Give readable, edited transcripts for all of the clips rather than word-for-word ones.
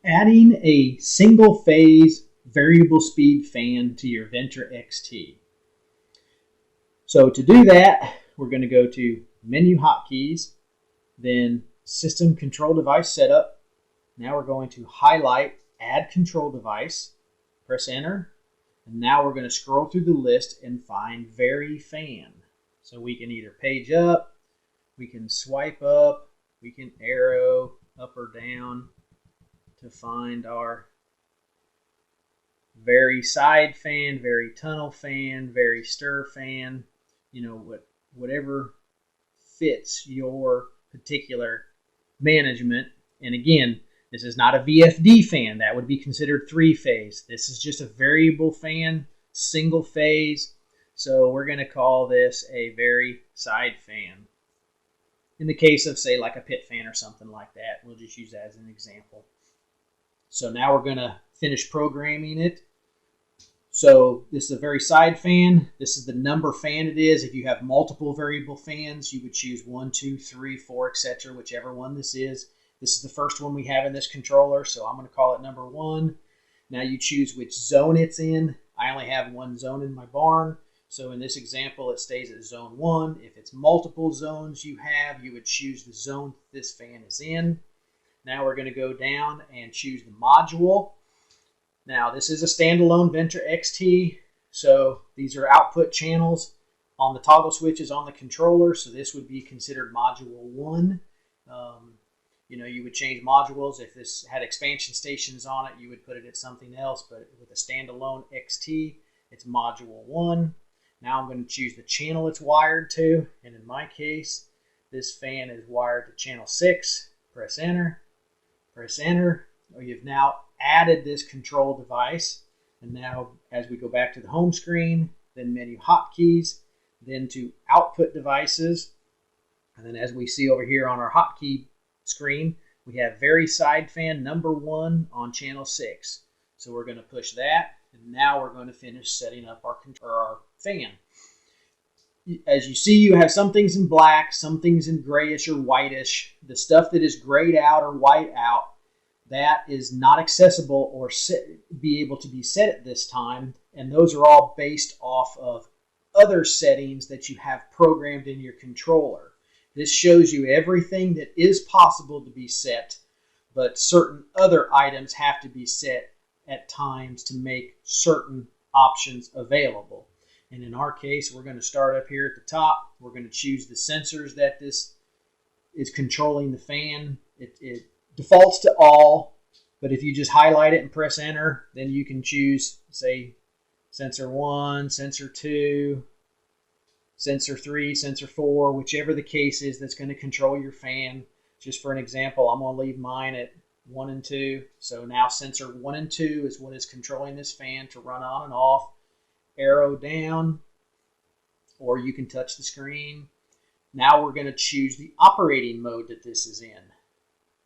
Adding a single phase variable speed fan to your Ventra XT. So to do that, we're going to go to menu hotkeys, then system control device setup. Now we're going to highlight add control device, press enter, and now we're going to scroll through the list and find vary fan. So we can either page up, we can swipe up, we can arrow up or down to find our vary side fan, vary tunnel fan, vary stir fan, whatever fits your particular management. And again, this is not a VFD fan. That would be considered three-phase. This is just a variable fan, single phase. So we're going to call this a vary side fan. In the case of, say, like a pit fan or something like that, we'll just use that as an example. So now we're going to finish programming it. So this is a vary side fan. This is the number fan it is. If you have multiple variable fans, you would choose 1, 2, 3, 4, etc., whichever one this is. This is the first one we have in this controller, so I'm going to call it number 1. Now you choose which zone it's in. I only have one zone in my barn, so in this example it stays at zone 1. If it's multiple zones you have, you would choose the zone this fan is in. Now we're going to go down and choose the module. Now this is a standalone Ventra XT, so these are output channels on the toggle switches on the controller, so this would be considered module 1. You would change modules. If this had expansion stations on it, you would put it at something else, but with a standalone XT, it's module 1. Now I'm going to choose the channel it's wired to, and in my case, this fan is wired to channel 6. Press enter, press enter. You've now added this control device, and now as we go back to the home screen, then menu hotkeys, then to output devices, and then as we see over here on our hotkey screen, we have vary side fan number 1 on channel 6. So we're going to push that, and now we're going to finish setting up our fan. As you see, you have some things in black, some things in grayish or whitish. The stuff that is grayed out or white out, that is not accessible or be able to be set at this time, and those are all based off of other settings that you have programmed in your controller. This shows you everything that is possible to be set, but certain other items have to be set at times to make certain options available. And in our case, we're going to start up here at the top. We're going to choose the sensors that this is controlling the fan. It defaults to all, but if you just highlight it and press enter, then you can choose, say, sensor 1, sensor 2, sensor 3, sensor 4, whichever the case is that's going to control your fan. Just for an example, I'm going to leave mine at 1 and 2. So now sensor 1 and 2 is what is controlling this fan to run on and off. Arrow down, or you can touch the screen. Now we're going to choose the operating mode that this is in.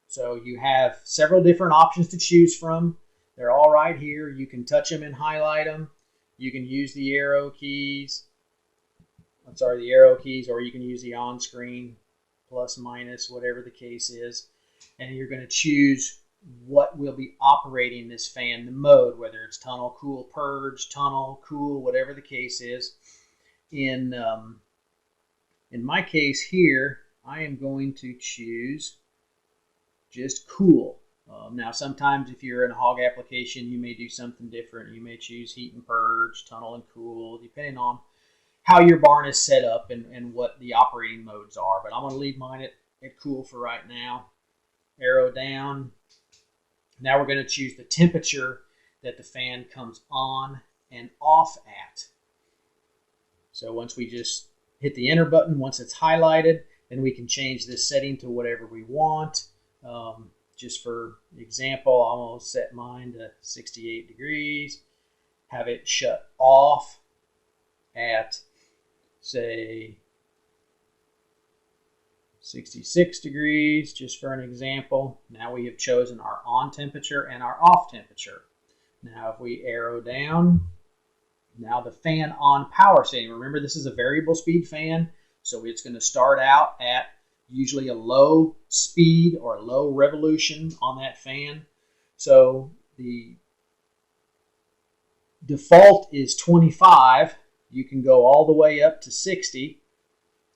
So you have several different options to choose from. They're all right here. You can touch them and highlight them. You can use the arrow keys. or you can use the on-screen plus, minus, whatever the case is. And you're going to choose what will be operating this fan, the mode, whether it's tunnel, cool, purge, tunnel, cool, whatever the case is. In my case here, I am going to choose just cool. Now, sometimes if you're in a hog application, you may do something different. You may choose heat and purge, tunnel and cool, depending on how your barn is set up and what the operating modes are. But I'm going to leave mine at cool for right now. Arrow down. Now we're going to choose the temperature that the fan comes on and off at. So once we just hit the enter button, once it's highlighted, then we can change this setting to whatever we want. Just for example, I'm going to set mine to 68 degrees, have it shut off at, say, 66 degrees, just for an example. Now we have chosen our on temperature and our off temperature. Now if we arrow down, now the fan on power setting. Remember, this is a variable speed fan, so it's going to start out at usually a low speed or a low revolution on that fan. So the default is 25. You can go all the way up to 60.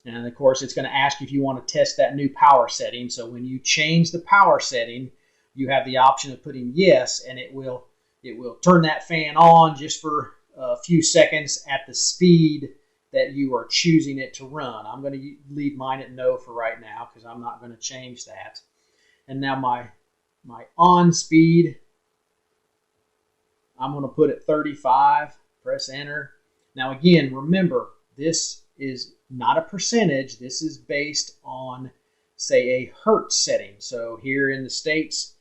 And of course, it's going to ask if you want to test that new power setting. So when you change the power setting, you have the option of putting yes, and it will turn that fan on just for a few seconds at the speed that you are choosing it to run. I'm going to leave mine at no for right now because I'm not going to change that. And now my on speed, I'm going to put at 35, press enter. Now again, remember, this is not a percentage. This is based on, say, a hertz setting. So here in the States,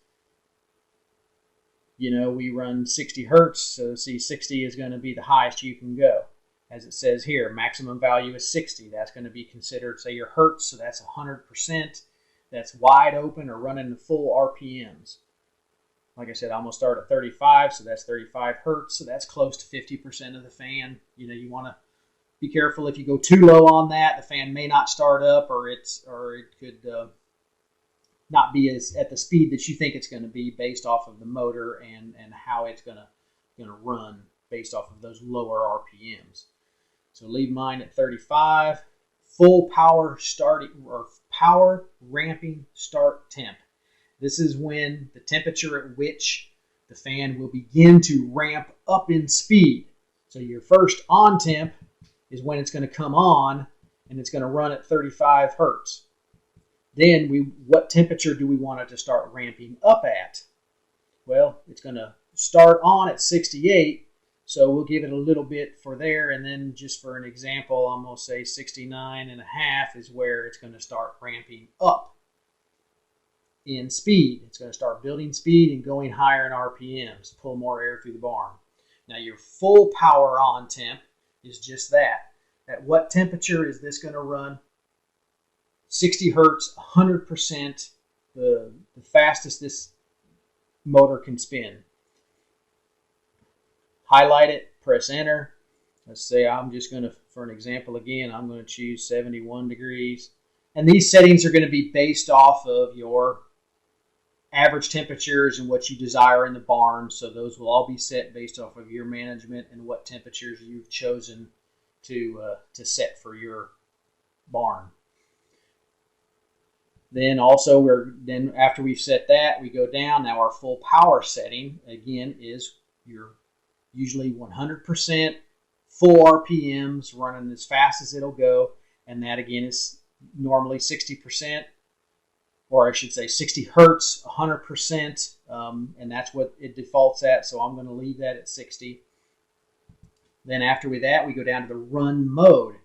we run 60 hertz. So see, 60 is going to be the highest you can go. As it says here, maximum value is 60. That's going to be considered, say, your hertz. So that's 100%. That's wide open or running the full RPMs. Like I said, I'm going to start at 35, so that's 35 hertz. So that's close to 50% of the fan. You want to be careful. If you go too low on that, the fan may not start up, or it could not be at the speed that you think it's going to be based off of the motor and how it's going to run based off of those lower RPMs. So leave mine at 35. Full power starting or power ramping start temp. This is when the temperature at which the fan will begin to ramp up in speed. So your first on temp is when it's going to come on, and it's going to run at 35 hertz. Then what temperature do we want it to start ramping up at? Well, it's going to start on at 68, so we'll give it a little bit for there, and then just for an example, I'm going to say 69.5 is where it's going to start ramping up in speed. It's going to start building speed and going higher in RPMs, pull more air through the barn. Now your full power on temp is just that. At what temperature is this going to run? 60 hertz, 100%, the fastest this motor can spin. Highlight it, press enter. Let's say I'm just going to, for an example again, I'm going to choose 71 degrees. And these settings are going to be based off of your average temperatures and what you desire in the barn. So those will all be set based off of your management and what temperatures you've chosen to set for your barn. Then also after we've set that, we go down. Now our full power setting again is your usually 100% full RPMs running as fast as it'll go, and that again is normally 60%, or I should say 60 hertz, 100%, and that's what it defaults at. So I'm going to leave that at 60. Then after that, we go down to the run mode.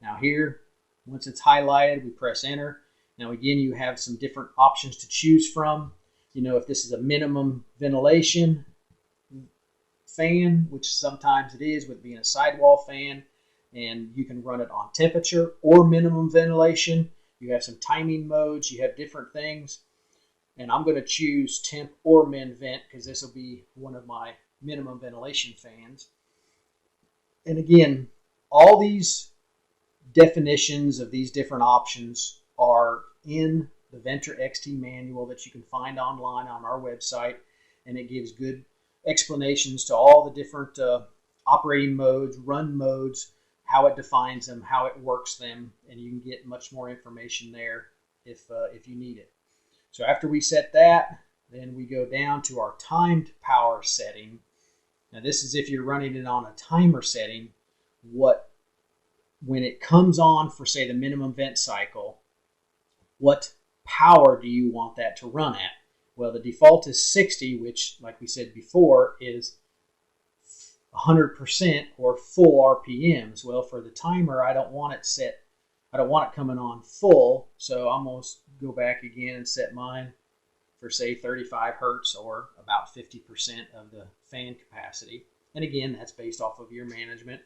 Now here, once it's highlighted, we press enter. Now again, you have some different options to choose from. If this is a minimum ventilation fan, which sometimes it is with being a sidewall fan, and you can run it on temperature or minimum ventilation. You have some timing modes, you have different things. And I'm going to choose temp or min vent because this will be one of my minimum ventilation fans. And again, all these definitions of these different options are in the Ventra XT manual that you can find online on our website, and it gives good explanations to all the different operating modes, run modes, how it defines them, how it works them, and you can get much more information there if you need it. So after we set that, then we go down to our timed power setting. Now this is if you're running it on a timer setting, when it comes on for, say, the minimum vent cycle, what power do you want that to run at? Well, the default is 60, which, like we said before, is 100% or full RPMs. Well, for the timer, I don't want it set. I don't want it coming on full, so I'm going to go back again and set mine for, say, 35 hertz or about 50% of the fan capacity. And again, that's based off of your management.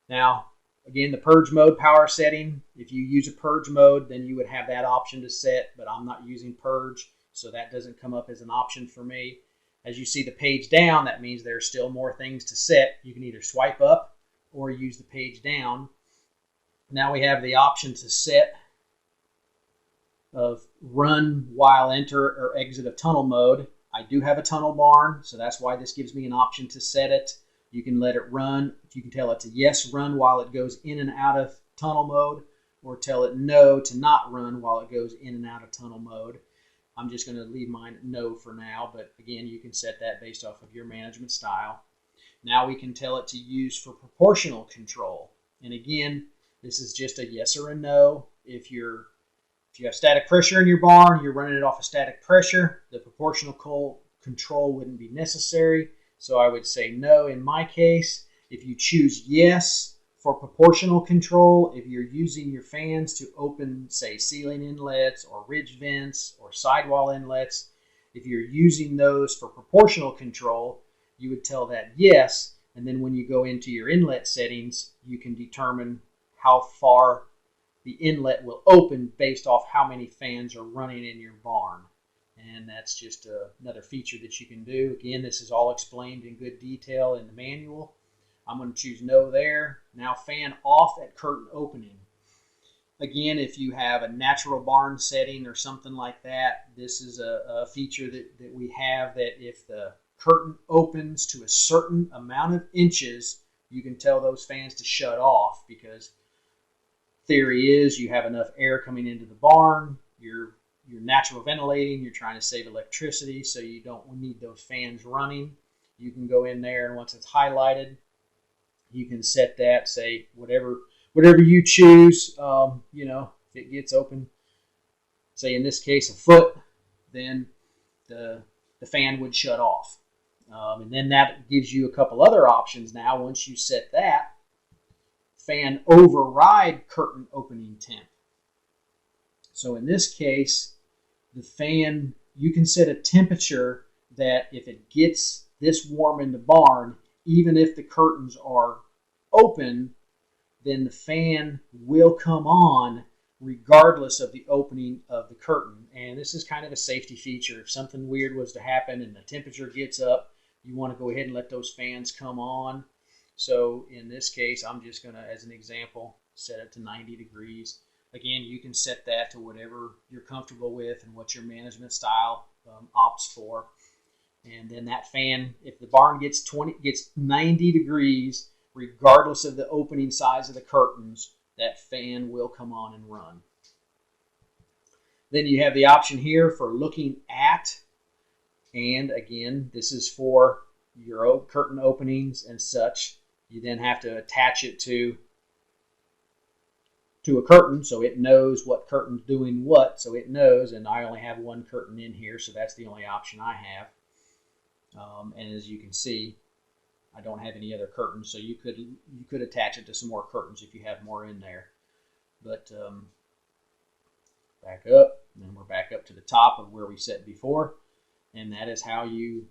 Now, again, the purge mode power setting, if you use a purge mode, then you would have that option to set, but I'm not using purge, so that doesn't come up as an option for me. As you see the page down, that means there's still more things to set. You can either swipe up or use the page down. Now we have the option to set of run while enter or exit of tunnel mode. I do have a tunnel barn, so that's why this gives me an option to set it. You can let it run. You can tell it to yes, run while it goes in and out of tunnel mode, or tell it no to not run while it goes in and out of tunnel mode. I'm just going to leave mine at no for now, but again, you can set that based off of your management style. Now we can tell it to use for proportional control. And again, this is just a yes or a no. If you have static pressure in your barn, you're running it off of static pressure, the proportional control wouldn't be necessary. So I would say no in my case. If you choose yes for proportional control, if you're using your fans to open, say, ceiling inlets or ridge vents or sidewall inlets, if you're using those for proportional control, you would tell that yes. And then when you go into your inlet settings, you can determine how far the inlet will open based off how many fans are running in your barn. And that's just another feature that you can do. Again, this is all explained in good detail in the manual. I'm going to choose no there. Now fan off at curtain opening. Again, if you have a natural barn setting or something like that, this is a feature that we have, that if the curtain opens to a certain amount of inches, you can tell those fans to shut off, because theory is you have enough air coming into the barn, you're natural ventilating, you're trying to save electricity, so you don't need those fans running. You can go in there, and once it's highlighted, you can set that, say whatever you choose. If it gets open, say in this case a foot, then the fan would shut off. And then that gives you a couple other options now. Once you set that, fan override curtain opening temp. So in this case, the fan, you can set a temperature that if it gets this warm in the barn, even if the curtains are open, then the fan will come on regardless of the opening of the curtain. And this is kind of a safety feature. If something weird was to happen and the temperature gets up, you want to go ahead and let those fans come on. So in this case, I'm just going to, as an example, set it to 90 degrees. Again, you can set that to whatever you're comfortable with and what your management style opts for. And then that fan, if the barn gets 90 degrees, regardless of the opening size of the curtains, that fan will come on and run. Then you have the option here for looking at, and again, this is for your curtain openings and such. You then have to attach it to a curtain so it knows what curtain's doing what, so it knows, and I only have one curtain in here, so that's the only option I have. And as you can see, I don't have any other curtains, so you could attach it to some more curtains if you have more in there. But back up, and then we're back up to the top of where we set before, and that is how you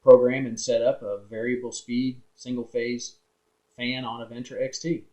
program and set up a variable speed single phase fan on a Ventra XT.